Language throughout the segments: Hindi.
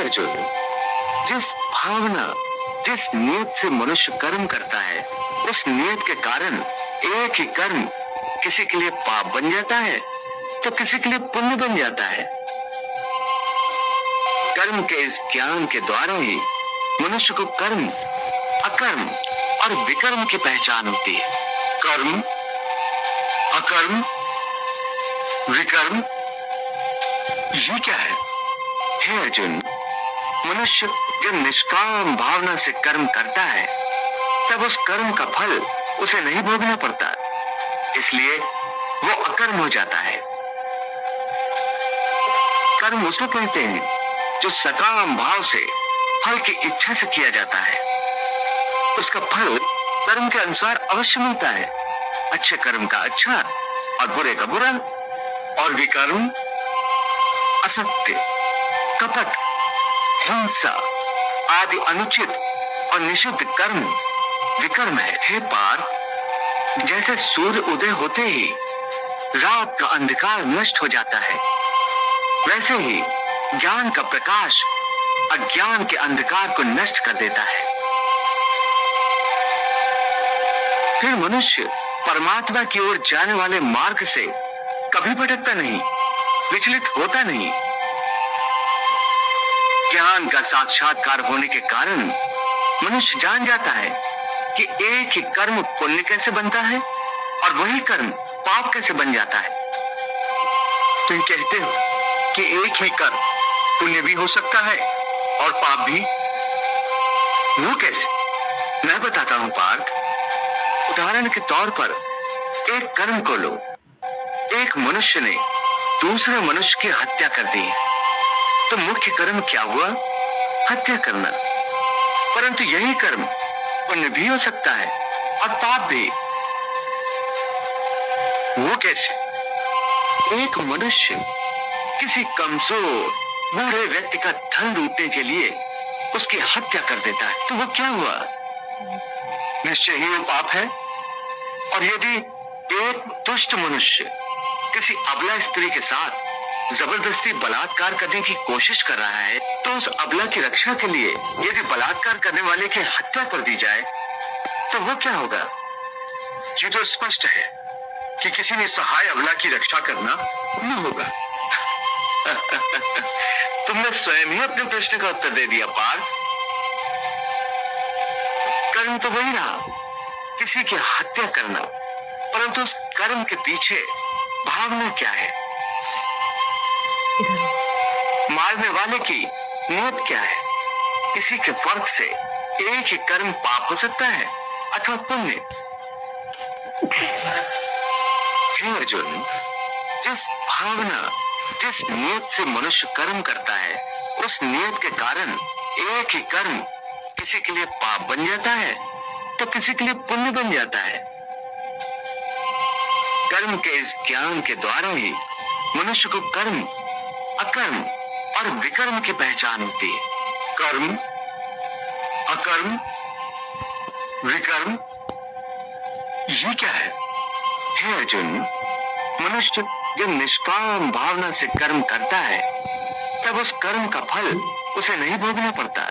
अर्जुन, जिस भावना, जिस नियत से मनुष्य कर्म करता है, उस नियत के कारण एक ही कर्म किसी के लिए पाप बन जाता है तो किसी के लिए पुण्य बन जाता है। कर्म के इस ज्ञान के द्वारा ही मनुष्य को कर्म, अकर्म और विकर्म की पहचान होती है। कर्म, अकर्म, विकर्म, ये क्या है? हे अर्जुन, मनुष्य जब निष्काम भावना से कर्म करता है तब उस कर्म का फल उसे नहीं भोगना पड़ता, इसलिए वो अकर्म हो जाता है। कर्म उसे कहते हैं जो सकाम भाव से फल की इच्छा से किया जाता है। उसका फल कर्म के अनुसार अवश्य मिलता है, अच्छे कर्म का अच्छा और बुरे का बुरा। और विकर्म असत्य, कपट, हिंसा आदि अनुचित और निषिद्ध कर्म विकर्म है। हे पार्थ, जैसे सूर्य उदय होते ही रात का अंधकार नष्ट हो जाता है, वैसे ही ज्ञान का प्रकाश अज्ञान के अंधकार को नष्ट कर देता है। फिर मनुष्य परमात्मा की ओर जाने वाले मार्ग से कभी भटकता नहीं, विचलित होता नहीं। ज्ञान का साक्षात्कार होने के कारण मनुष्य जान जाता है कि एक ही कर्म पुण्य कैसे बनता है और वही कर्म पाप कैसे बन जाता है। तुम कहते हो कि एक ही कर्म पुण्य भी हो सकता है और पाप भी, वो कैसे? मैं बताता हूं पार्थ। उदाहरण के तौर पर एक कर्म को लो। एक मनुष्य ने दूसरे मनुष्य की हत्या कर दी, तो मुख्य कर्म क्या हुआ? हत्या करना। परंतु यही कर्म पुण्य भी हो सकता है और पाप भी। वो कैसे? एक मनुष्य किसी कमजोर बूढ़े व्यक्ति का धन लूटने के लिए उसकी हत्या कर देता है, तो वो क्या हुआ? निश्चय ही वो पाप है। और यदि एक दुष्ट मनुष्य किसी अबला स्त्री के साथ जबरदस्ती बलात्कार करने की कोशिश कर रहा है, तो उस अबला की रक्षा के लिए यदि बलात्कार करने वाले की हत्या कर दी जाए तो वो क्या होगा? ये तो स्पष्ट है कि किसी ने सहाय अबला की रक्षा करना नहीं होगा। तुमने स्वयं ही अपने प्रश्न का उत्तर दे दिया पार्थ। कर्म तो वही रहा, किसी की हत्या करना, परंतु उस कर्म के पीछे भावना क्या है? मारने वाले की नियत क्या है? किसी के वर्क से एक ही कर्म पाप हो सकता है अथवा पुण्य। हे अर्जुन, जिस भावना, जिस नियत से मनुष्य कर्म करता है, उस नियत के कारण एक ही कर्म किसी के लिए पाप बन जाता है तो किसी के लिए पुण्य बन जाता है। कर्म के इस ज्ञान के द्वारा ही मनुष्य को कर्म, अकर्म और विकर्म की पहचान होती है। कर्म, अकर्म, विकर्म, ये क्या है? हे अर्जुन, मनुष्य जब निष्काम भावना से कर्म करता है तब उस कर्म का फल उसे नहीं भोगना पड़ता,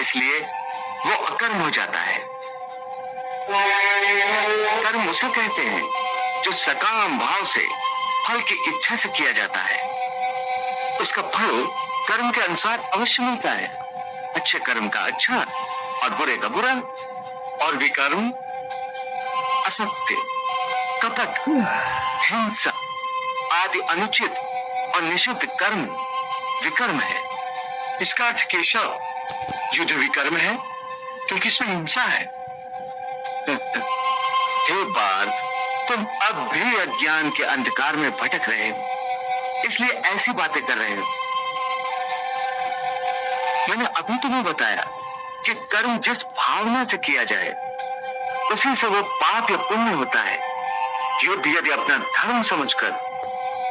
इसलिए वो अकर्म हो जाता है। कर्म उसे कहते हैं जो सकाम भाव से फल की इच्छा से किया जाता है। उसका फल कर्म के अनुसार अवश्य मिलता है, अच्छे कर्म का अच्छा और बुरे का बुरा। और विकर्म असत्य, कपट, हिंसा आदि अनुचित और निषिद्ध कर्म विकर्म है। इसका अर्थ केशव युद्ध विकर्म है क्योंकि इसमें हिंसा है। हे पार्थ, तुम अब भी अज्ञान के अंधकार में भटक रहे हो, इसलिए ऐसी बातें कर रहे हो। मैंने अभी तुम्हें बताया कि कर्म जिस भावना से किया जाए उसी से वो पाप या पुण्य होता है। युद्ध यदि अपना धर्म समझकर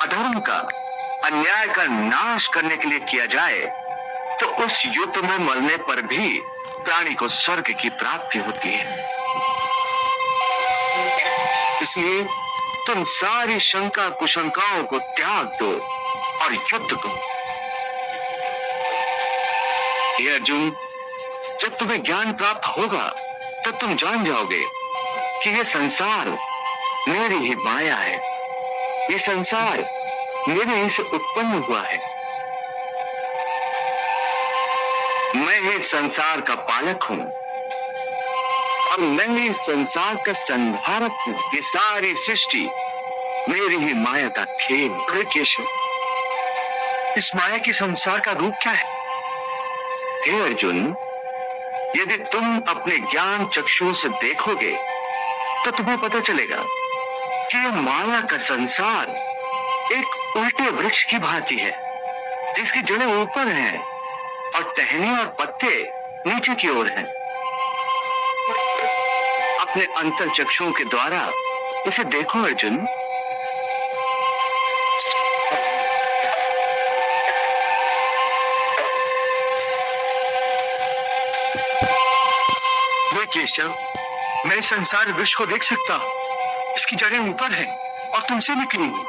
अधर्म का, अन्याय का नाश करने के लिए किया जाए तो उस युद्ध में मरने पर भी प्राणी को स्वर्ग की प्राप्ति होती है। इसलिए तुम सारी शंका कुशंकाओं को त्याग दो और युद्ध करो। हे अर्जुन, जब तुम्हें ज्ञान प्राप्त होगा तब तुम जान जाओगे कि यह संसार मेरी ही माया है। ये संसार मेरे ही से उत्पन्न हुआ है। मैं ही संसार का पालक हूं और मैं ही संसार का संहारक हूं। ये सारी सृष्टि मेरी ही माया का खेल। अरे केशव, इस माया के संसार का रूप क्या है? हे अर्जुन, यदि तुम अपने ज्ञान चक्षु से देखोगे तो तुम्हें पता चलेगा कि यह माया का संसार एक उल्टे वृक्ष की भांति है, जिसकी जड़ें ऊपर हैं और टहनी और पत्ते नीचे की ओर हैं। अपने अंतर चक्षुओं के द्वारा इसे देखो अर्जुन। केशव, मैं इस संसार वृक्ष को देख सकता हूँ। इसकी जड़ें ऊपर हैं और तुमसे निकली हुई।